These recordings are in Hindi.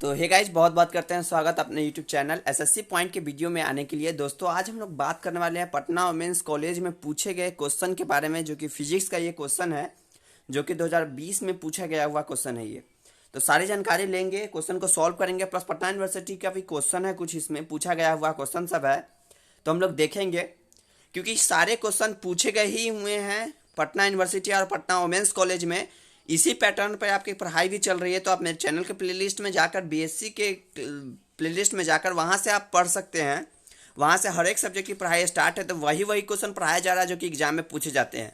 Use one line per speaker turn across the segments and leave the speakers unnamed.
तो हे गाइज, बहुत बहुत करते हैं स्वागत अपने यूट्यूब चैनल एसएससी पॉइंट के वीडियो में आने के लिए। दोस्तों, आज हम लोग बात करने वाले हैं पटना वुमेन्स कॉलेज में पूछे गए क्वेश्चन के बारे में, जो कि फिजिक्स का ये क्वेश्चन है, जो कि 2020 में पूछा गया हुआ क्वेश्चन है ये। तो सारी जानकारी लेंगे, क्वेश्चन को सॉल्व करेंगे, प्लस पटना यूनिवर्सिटी का भी क्वेश्चन है, कुछ इसमें पूछा गया हुआ क्वेश्चन सब है, तो हम लोग देखेंगे। क्योंकि सारे क्वेश्चन पूछे गए ही हुए हैं पटना यूनिवर्सिटी और पटना वुमेन्स कॉलेज में, इसी पैटर्न पे आपकी पढ़ाई भी चल रही है। तो आप मेरे चैनल के प्लेलिस्ट में जाकर, बीएससी के प्लेलिस्ट में जाकर, वहाँ से आप पढ़ सकते हैं। वहाँ से हर एक सब्जेक्ट की पढ़ाई स्टार्ट है, तो वही क्वेश्चन पढ़ाया जा रहा है जो कि एग्जाम में पूछे जाते हैं।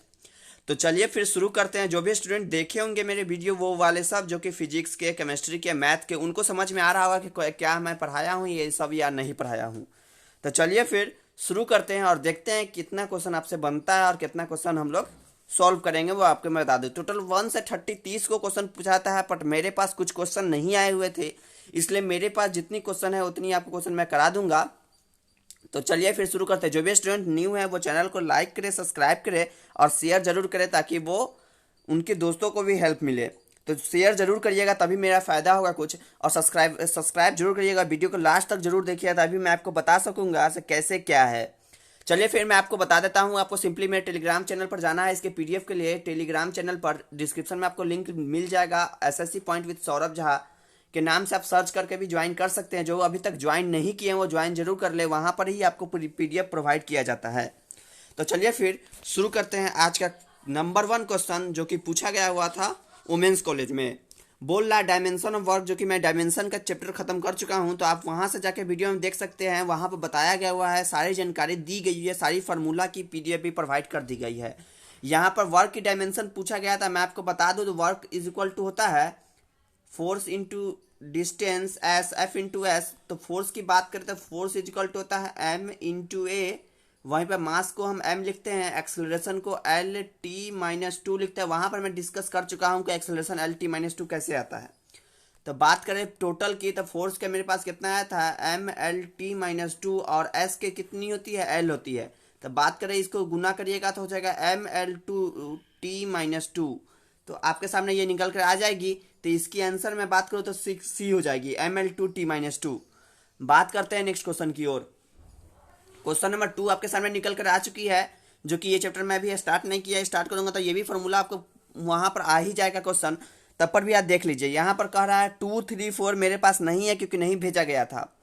तो चलिए फिर शुरू करते हैं। जो भी स्टूडेंट देखे होंगे मेरे वीडियो, वो वाले सब जो कि फिजिक्स के, केमिस्ट्री के, मैथ के, उनको समझ में आ रहा होगा कि क्या मैं पढ़ाया हूँ ये सब या नहीं पढ़ाया हूँ। तो चलिए फिर शुरू करते हैं और देखते हैं कितना क्वेश्चन आपसे बनता है और कितना क्वेश्चन हम लोग सॉल्व करेंगे, वो आपको मैं बता दूं। टोटल 1 से 30 को क्वेश्चन पूछाता है, बट मेरे पास कुछ क्वेश्चन नहीं आए हुए थे, इसलिए मेरे पास जितनी क्वेश्चन है उतनी आपको क्वेश्चन मैं करा दूंगा। तो चलिए फिर शुरू करते हैं। जो भी स्टूडेंट न्यू है वो चैनल को लाइक करे, सब्सक्राइब करे और शेयर जरूर करे, ताकि वो उनके दोस्तों को भी हेल्प मिले। तो शेयर जरूर करिएगा, तभी मेरा फ़ायदा होगा कुछ। और सब्सक्राइब जरूर करिएगा, वीडियो को लास्ट तक जरूर देखिएगा, तभी मैं आपको बता सकूंगा कैसे क्या है। चलिए फिर मैं आपको बता देता हूँ। आपको सिंपली मेरे टेलीग्राम चैनल पर जाना है। इसके पीडीएफ के लिए टेलीग्राम चैनल पर डिस्क्रिप्शन में आपको लिंक मिल जाएगा। SSC point with Saurabh Jha के नाम से आप सर्च करके भी ज्वाइन कर सकते हैं। जो अभी तक ज्वाइन नहीं किए हैं वो ज्वाइन जरूर कर ले, वहाँ पर ही आपको पीडीएफ प्रोवाइड किया जाता है। तो चलिए फिर शुरू करते हैं आज का नंबर 1 क्वेश्चन, जो कि पूछा गया हुआ था वुमेन्स कॉलेज में। बोल रहा डायमेंशन ऑफ वर्क, जो कि मैं डायमेंशन का चैप्टर खत्म कर चुका हूं, तो आप वहां से जाके वीडियो में देख सकते हैं। वहां पर बताया गया हुआ है, सारी जानकारी दी गई है, सारी फार्मूला की पीडीएफ भी प्रोवाइड कर दी गई है। यहाँ पर वर्क की डायमेंशन पूछा गया था, मैं आपको बता दूं। तो वर्क इज इक्वल टू होता है force into distance S, F into S. तो फोर्स की बात करें तो फोर्स इज इक्वल टू होता है एम इंटू ए। वहीं पर मास को हम m लिखते हैं, एक्सेलरेशन को Lt-2 लिखते हैं। वहां पर मैं डिस्कस कर चुका हूं कि एक्सेलरेशन Lt-2 कैसे आता है। तो बात करें टोटल की, तो फोर्स के मेरे पास कितना आया था mLt-2, और s के कितनी होती है, l होती है। तो बात करें, इसको गुना करिएगा तो हो जाएगा mL2T-2। तो आपके सामने ये निकल कर आ जाएगी। तो इसकी आंसर में बात करूँ तो 6C हो जाएगी, mL2T-2। बात करते हैं नेक्स्ट क्वेश्चन की ओर। क्वेश्चन नंबर 2 आपके सामने निकल कर आ चुकी है, जो कि ये चैप्टर मैं भी स्टार्ट नहीं किया है। स्टार्ट करूंगा तो ये भी फॉर्मूला आपको वहां पर आ ही जाएगा क्वेश्चन, तब पर भी आप देख लीजिए। यहाँ पर कह रहा है 2, 3, 4 मेरे पास नहीं है, क्योंकि नहीं भेजा गया था।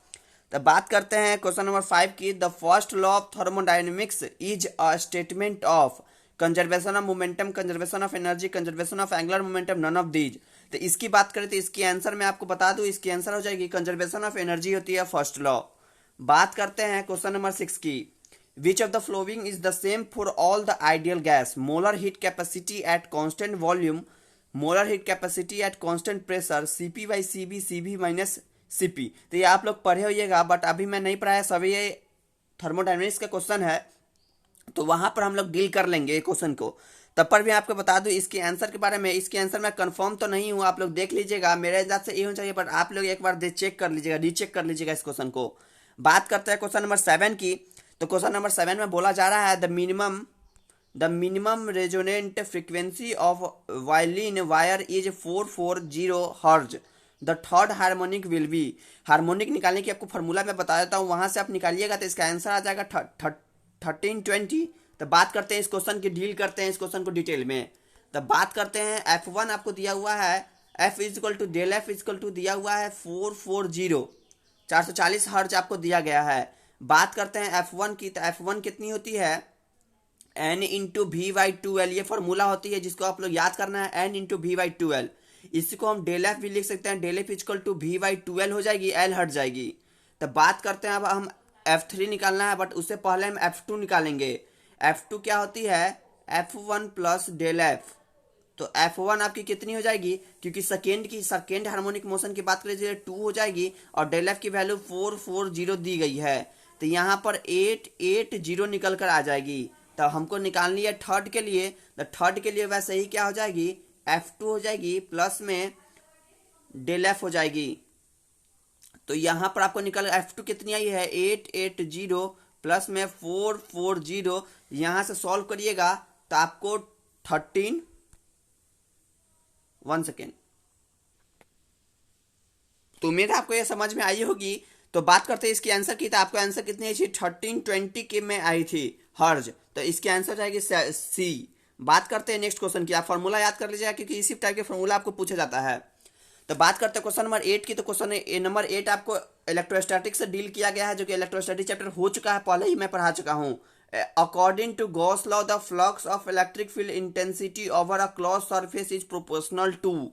तो बात करते हैं क्वेश्चन नंबर 5 की। The first law of thermodynamics is a statement of conservation of momentum, conservation of energy, conservation of angular momentum, none of these. तो इसकी बात करें तो इसकी आंसर मैं आपको बता दूं, इसकी आंसर हो जाएगी कंजर्वेशन ऑफ एनर्जी होती है फर्स्ट लॉ। बात करते हैं क्वेश्चन नंबर 6 की। Which of the following is the same for all the ideal gas? Molar heat capacity at constant volume, molar heat capacity at constant pressure, CP by CB, CB minus CP. तो ये आप लोग पढ़े होइएगा, बट अभी मैं नहीं पढ़ाया, सभी ये थर्मोडायनेमिक्स का क्वेश्चन है, तो वहां पर हम लोग डील कर लेंगे क्वेश्चन को। तब पर भी आपको बता दूं इसके आंसर के बारे में। इसके आंसर मैं कंफर्म तो नहीं हूं, आप लोग देख लीजिएगा। मेरे हिसाब से ये होना चाहिए, बट आप लोग एक बार चेक कर लीजिएगा, रीचेक कर लीजिएगा इस क्वेश्चन को। बात करते हैं क्वेश्चन नंबर 7 की। तो क्वेश्चन नंबर 7 में बोला जा रहा है the minimum resonant frequency of violin wire is 440 हर्ज। The third harmonic will be. Harmonic निकालने की आपको फॉर्मूला मैं बता देता हूँ, वहां से आप निकालिएगा तो इसका आंसर आ जाएगा 1320। तो बात करते हैं इस क्वेश्चन की, डील करते हैं इस क्वेश्चन को डिटेल में। तो बात करते हैं F1 आपको दिया हुआ है, F is equal to del F is equal to दिया हुआ है 440 हर्ज आपको दिया गया है। बात करते हैं F1 की। तो F1 कितनी होती है, N इंटू V/2L। ये फॉर्मूला होती है जिसको आप लोग याद करना है, N इंटू V/2L। इसको हम डेल F भी लिख सकते हैं, del F equal to V/2L हो जाएगी, L हट जाएगी। तो बात करते हैं, अब हम F3 निकालना है, बट उससे पहले हम F2 निकालेंगे। F2 क्या होती है, F1 प्लस डेल F। तो F1 आपकी कितनी हो जाएगी, क्योंकि सेकेंड हार्मोनिक मोशन की बात करें 2 हो जाएगी, और डेल F की वैल्यू 440 दी गई है। तो यहाँ पर 880 निकल कर आ जाएगी। तो हमको निकालनी है थर्ड के लिए। तो थर्ड के लिए वैसे ही क्या हो जाएगी, F2 हो जाएगी, प्लस में डेल F हो जाएगी। तो यहाँ पर आपको निकल F2 कितनी आई है, 880 प्लस में 440। यहाँ से सॉल्व करिएगा तो आपको 1 सेकेंड तो उम्मीद है आपको ये समझ में आई होगी। तो बात करते हैं इसकी आंसर की, तो आपको आंसर कितनी आई थी 1320 के में आई थी हर्ज, तो इसकी आंसर जाएगी सी। बात करते हैं नेक्स्ट क्वेश्चन की, आप फॉर्मूला याद कर लीजिएगा क्योंकि इसी टाइप के फॉर्मूला आपको पूछा जाता है। तो बात करते हैं क्वेश्चन नंबर 8 की। तो क्वेश्चन नंबर 8 आपको इलेक्ट्रोस्टैटिक से डील किया गया है, जो कि इलेक्ट्रोस्टैटिक चैप्टर हो चुका है, पहले ही मैं पढ़ा चुका हूँ। According to Gauss law the flux of electric field intensity over a close surface is proportional to.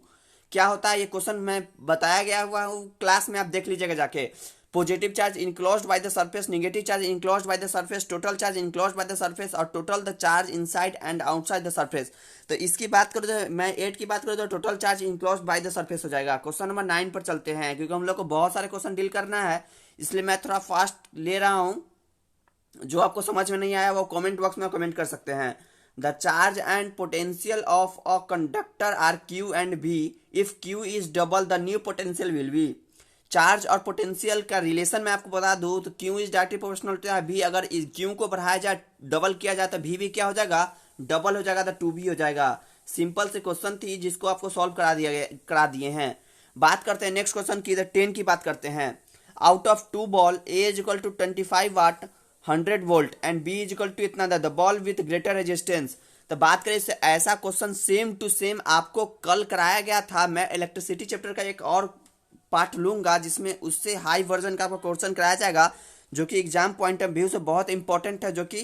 क्या होता है ये क्वेश्चन मैं बताया गया हुआ हूँ क्लास में, आप देख लीजिएगा जाके। Positive charge enclosed by the surface, negative charge enclosed by the surface, total charge enclosed by the surface और total the charge inside and outside the surface. तो इसकी बात करूँ तो मैं 8 की बात करूँ तो total charge enclosed by the surface हो जाएगा। क्वेश्चन नंबर 9 पर चलते हैं, क्योंकि हम लोग को बहुत सारे क्वेश्चन डील करना है, इसलिए मैं थोड़ा फास्ट ले रहा हूँ। जो आपको समझ में नहीं आया वो कमेंट बॉक्स में कमेंट कर सकते हैं। The charge and potential of a conductor are Q and V, if Q is double the new potential will be. Charge और पोटेंशियल का रिलेशन मैं आपको बता दूं तो Q is directly proportional to V, अगर क्यू को बढ़ाया जाए डबल किया जाए तो वी भी क्या हो जाएगा, डबल हो जाएगा, तो टू भी हो जाएगा। सिंपल से क्वेश्चन थी जिसको आपको सॉल्व करा दिए हैं। बात करते हैं नेक्स्ट क्वेश्चन की, 10 की बात करते हैं। Out of 2 ball A is equal to 25 watt 100 volt and B is equal to इतना the ball with greater resistance. तो बात करें इससे ऐसा क्वेश्चन सेम टू सेम आपको कल कराया गया था। मैं इलेक्ट्रिसिटी चैप्टर का एक और पार्ट लूंगा जिसमें उससे हाई वर्जन का आपको क्वेश्चन कराया जाएगा, जो कि एग्जाम पॉइंट ऑफ व्यू से बहुत इंपॉर्टेंट है, जो कि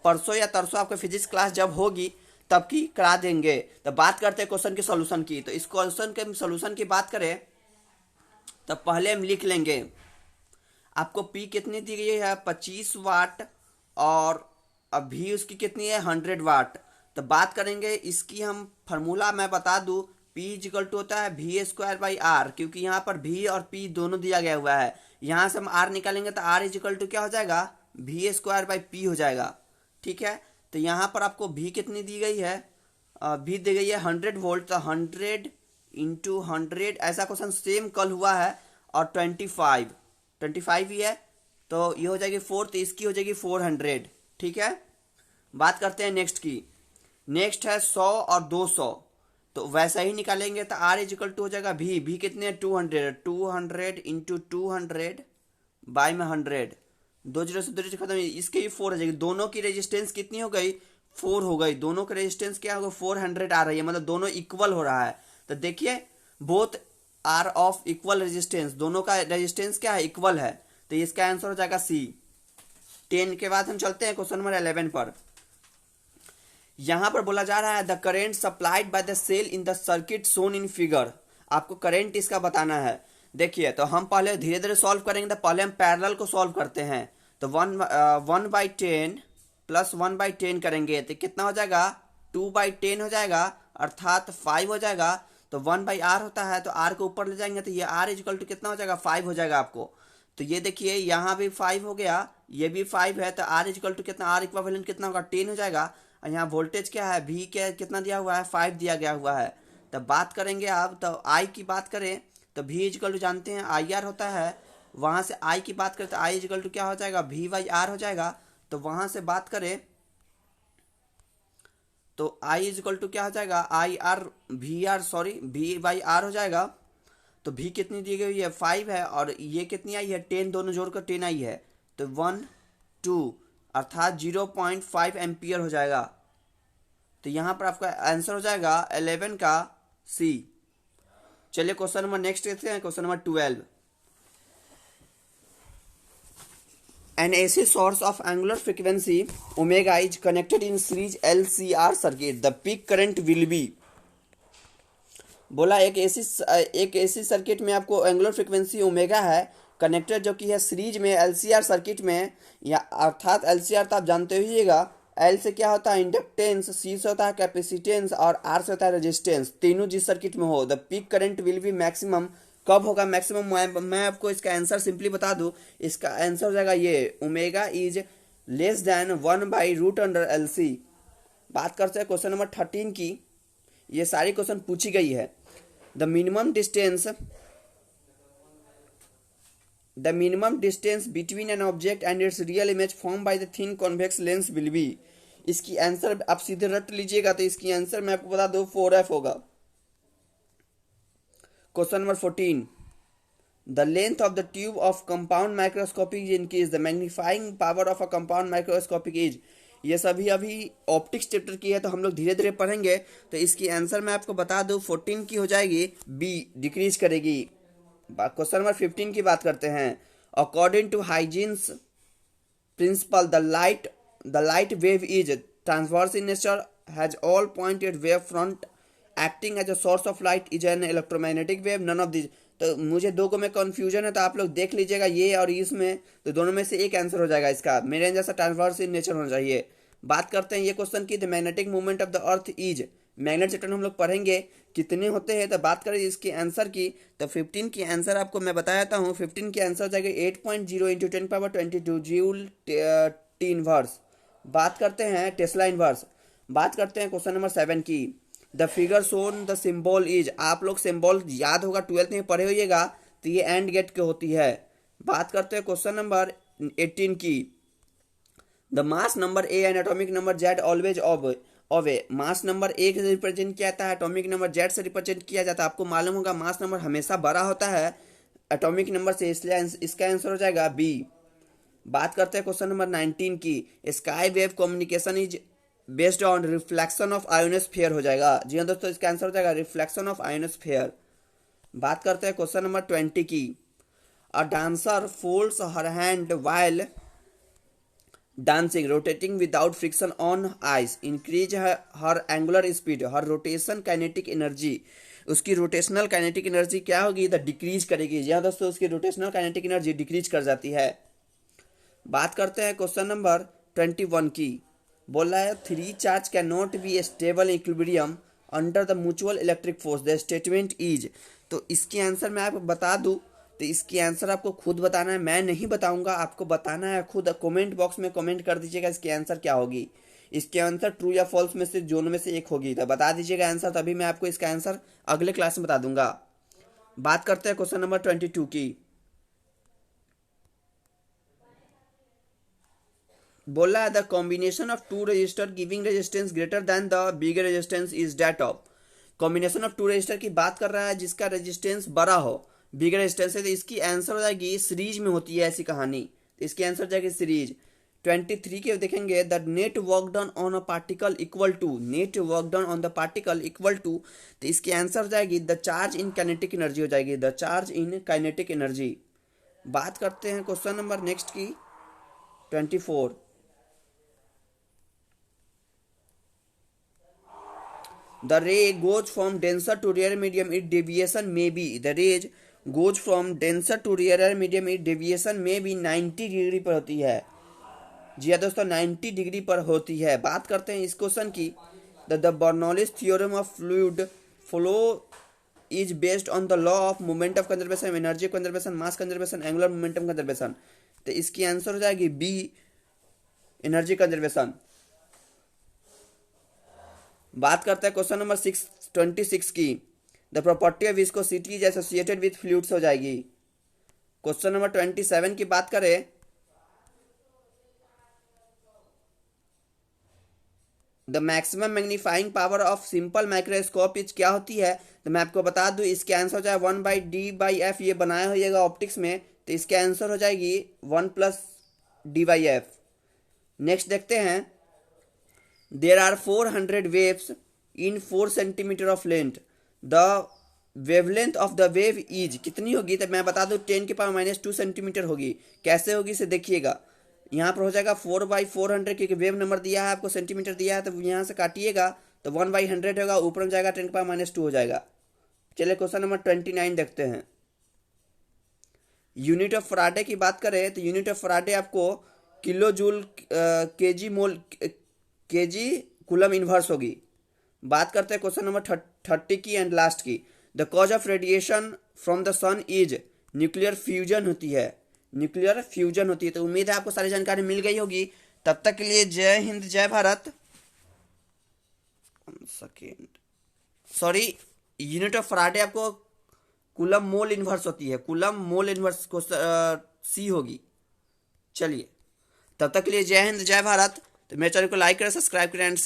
परसों या तरसों आपको फिजिक्स क्लास जब होगी तब की करा देंगे। तो बात करते हैं क्वेश्चन के सोल्यूशन की। तो इस क्वेश्चन के सोल्यूशन की बात करें तो पहले हम लिख लेंगे, आपको पी कितनी दी गई है 25 वाट और अभी उसकी कितनी है 100 वाट। तो बात करेंगे इसकी, हम फार्मूला मैं बता दूं, P इक्वल टू होता है वी स्क्वायर बाई आर, क्योंकि यहाँ पर V और P दोनों दिया गया हुआ है। यहाँ से हम R निकालेंगे तो R इक्वल टू क्या हो जाएगा, वी स्क्वायर बाई पी हो जाएगा। ठीक है, तो यहाँ पर आपको V कितनी दी गई है, V दी गई है 100 वोल्ट, तो 100 इंटू 100 ऐसा क्वेश्चन सेम कल हुआ है, और 25 ही है तो ये हो जाएगी 4, तो इसकी हो जाएगी 400। ठीक है, बात करते हैं नेक्स्ट की। नेक्स्ट है 100 और 200, तो वैसा ही निकालेंगे तो R इक्वल टू हो जाएगा भी कितने 200 इंटू 200 बाई में 100, 2 जीरो से 2 जीरो खत्म, इसके ही 4 हो जाएगी। दोनों की रेजिस्टेंस कितनी हो गई, 4 हो गई। दोनों का रेजिस्टेंस क्या होगा 400 आ रही है, मतलब दोनों इक्वल हो रहा है। तो देखिए both are of equal resistance, दोनों का रेजिस्टेंस क्या है, इक्वल है, तो इसका आंसर हो जाएगा सी। 10 के बाद हम चलते हैं क्वेश्चन नंबर 11 पर। यहां पर बोला जा रहा है the current supplied by the cell in the circuit shown in figure. आपको करंट इसका बताना है। देखिए तो हम पहले धीरे धीरे सॉल्व करेंगे, तो पहले हम पैरेलल को सॉल्व करते हैं। तो 1/10 प्लस 1/10 करेंगे तो कितना हो जाएगा, 2/10 हो जाएगा, अर्थात 5 हो जाएगा। तो 1/r होता है, तो r को ऊपर ले जाएंगे तो ये r इक्वल टू कितना हो जाएगा, 5 हो जाएगा आपको। तो ये देखिए यहाँ भी 5 हो गया, ये भी 5 है, तो r इक्वल टू कितना, r इक्विवेलेंट कितना होगा 10 हो जाएगा। और यहाँ वोल्टेज क्या है, v क्या कितना दिया हुआ है 5 दिया गया हुआ है। तब बात करेंगे आप, तो I की बात करें तो v इक्वल टू जानते हैं IR होता है, वहाँ से I की बात करें तो I इक्वल टू क्या हो जाएगा V/R हो जाएगा। तो वहाँ से बात करें तो I इक्वल टू क्या हो जाएगा V/R हो जाएगा। तो V कितनी दी गई है 5 है, और ये कितनी आई है 10, दोनों जोड़कर 10 आई है, तो 1 2 अर्थात 0.5 एम्पियर हो जाएगा। तो यहाँ पर आपका आंसर हो जाएगा 11 का सी। चलिए क्वेश्चन नंबर नेक्स्ट देखते हैं, question number 12। An AC source of angular frequency omega is connected in series LCR circuit. The peak current will be, बोला एक एसी सर्किट में आपको एंगुलर फ्रीक्वेंसी ओमेगा है कनेक्टेड, जो कि है सीरीज में एलसीआर सर्किट में, या अर्थात एलसीआर तो आप जानते होइएगा, एल से क्या होता है इंडक्टेंस, सी से होता है कैपेसिटेंस और आर से होता है रेजिस्टेंस। तीनों जिस सर्किट में हो, the peak current will be maximum, कब होगा मैक्सिमम, मैं आपको इसका आंसर सिंपली बता दूं, इसका आंसर हो जाएगा ये omega is less than 1/√LC। बात करते हैं क्वेश्चन नंबर 13 की। ये सारी क्वेश्चन पूछी गई है। The minimum distance between an object and it's real image form by the thin convex lens will be. इसकी आंसर आप सीधे रट लीजिएगा, तो इसकी आंसर मैं आपको बता दूं 4F होगा। Question number 14, the length of the tube of compound microscopic is increase, the magnifying power of a compound microscopic is. ये सभी अभी ऑप्टिक्स चैप्टर की है, तो हम लोग धीरे धीरे पढ़ेंगे। तो इसकी आंसर मैं आपको बता दूं, 14 की हो जाएगी बी, डिक्रीज करेगी। क्वेश्चन नंबर 15 की बात करते हैं। According to Huygens principle, the light wave is transverse in nature, has all pointed wave front, acting as a source of light, is an electromagnetic wave, none of these। तो मुझे दो को में कंफ्यूजन है, तो आप लोग देख लीजिएगा ये और इसमें, तो दोनों में से एक आंसर हो जाएगा इसका। मेरे जैसा ट्रांसवर्स इन नेचर होना चाहिए। बात करते हैं ये क्वेश्चन की, the magnetic movement of the earth is, magnet chapter हम लोग पढ़ेंगे कितने होते हैं। तो बात करें इसके आंसर की, तो 15 की आंसर आपको मैं बता देता हूँ। 15 की आंसर हो जाएगा 8.0 इंटू 10⁻22 जूल टी इनवर्स। बात करते हैं टेस्ला इनवर्स। बात करते हैं क्वेश्चन नंबर 7 की, the figure shown the symbol is, आप लोग सिंबल याद होगा 12th में पढ़े होइएगा, तो ये एंड गेट के होती है। बात करते हैं क्वेश्चन नंबर 18 की, the mass number A and atomic number Z always obey, mass number A से रिप्रेजेंट किया जाता है, एटॉमिक नंबर जेड से रिप्रेजेंट किया जाता है। आपको मालूम होगा मास नंबर हमेशा बड़ा होता है एटॉमिक नंबर से, इसलिए इसका आंसर हो जाएगा बी। बात करते हैं क्वेश्चन नंबर 19 की, sky wave communication is based on reflection of ionosphere हो जाएगा। जी हाँ दोस्तों, इसका आंसर हो जाएगा रिफ्लेक्शन ऑफ आयोनोस्फीयर। बात करते हैं क्वेश्चन नंबर 20 की, a dancer folds her hand while dancing, rotating without friction on ice, increase her angular speed, her rotation kinetic energy, उसकी रोटेशनल काइनेटिक एनर्जी क्या होगी, द डिक्रीज करेगी। यहाँ दोस्तों उसकी रोटेशनल काइनेटिक एनर्जी डिक्रीज कर जाती है। बात करते हैं क्वेश्चन नंबर 21 की, बोल रहा है three charge can not be stable equilibrium under the mutual electric force, the statement is. तो इसकी आंसर मैं आपको बता दूं, तो इसकी आंसर आपको खुद बताना है, मैं नहीं बताऊंगा, आपको बताना है खुद। कमेंट बॉक्स में कमेंट कर दीजिएगा इसकी आंसर क्या होगी। इसके आंसर ट्रू या फॉल्स में से दोनों में से एक होगी, तो बता दीजिएगा आंसर, तभी मैं आपको इसका आंसर अगले क्लास में बता दूंगा। बात करते हैं क्वेश्चन नंबर 22 की, बोला है the combination of two resistor giving resistance greater than the bigger resistance is that of. Combination of two resistor की बात कर रहा है जिसका रेजिस्टेंस बड़ा हो, बिगर रेजिस्टेंस है, तो इसकी आंसर हो जाएगी सीरीज में होती है ऐसी कहानी, तो इसकी आंसर हो जाएगी सीरीज। 23 के देखेंगे, the net work done on a particle equal to, net work done on the particle equal to, तो इसकी आंसर हो जाएगी the charge in kinetic energy हो जाएगी, the charge in kinetic energy. बात करते हैं क्वेश्चन नंबर नेक्स्ट की 24, the ray goes from denser to rarer medium, its deviation may be, the rays goes from denser to rarer medium, its deviation may be 90 degree पर होती है। जी हाँ दोस्तों, 90 डिग्री पर होती है। बात करते हैं इस क्वेश्चन की, the Bernoulli's theorem of fluid flow is based on the law of moment of conservation, energy conservation, mass conservation, angular momentum conservation, तो इसकी आंसर हो जाएगी बी, एनर्जी कंजर्वेशन। बात करते हैं क्वेश्चन नंबर 26 की, the property of viscosity is associated with fluids हो जाएगी। क्वेश्चन नंबर 27 की बात करें, the maximum magnifying power of simple microscope is क्या होती है, तो मैं आपको बता दूं इसके आंसर हो जाए 1/d/f, ये बनाया होइएगा ऑप्टिक्स में, तो इसके आंसर हो जाएगी 1+d/f। नेक्स्ट देखते हैं, there are 400 waves in 4 centimeter of length, the wavelength of the wave is कितनी होगी, तो मैं बता दूं 10⁻⁻2 सेंटीमीटर होगी। कैसे होगी इसे देखिएगा, यहाँ पर हो जाएगा 4/400, क्योंकि वेव नंबर दिया है आपको, सेंटीमीटर दिया है, तो यहाँ से काटिएगा तो 1/100 होगा, ऊपर में जाएगा 10⁻⁻2 हो जाएगा। चलिए क्वेश्चन नंबर 29 देखते हैं। यूनिट ऑफ फराडे की बात करें तो यूनिट ऑफ फराडे आपको kilo joule KG mole KG coulomb inverse होगी। बात करते हैं क्वेश्चन नंबर 30 की एंड लास्ट की, the cause of radiation from the sun is nuclear fusion होती है, न्यूक्लियर फ्यूजन होती है। तो उम्मीद है आपको सारी जानकारी मिल गई होगी। तब तक के लिए जय हिंद जय Bharat. Second sorry, unit of Faraday आपको कूलम मोल इनवर्स होती है, कूलम मोल इनवर्स को सी होगी। चलिए तब तक के लिए जय हिंद जय भारत। तो मेरे चैनल को लाइक करें, सब्सक्राइब करें एंड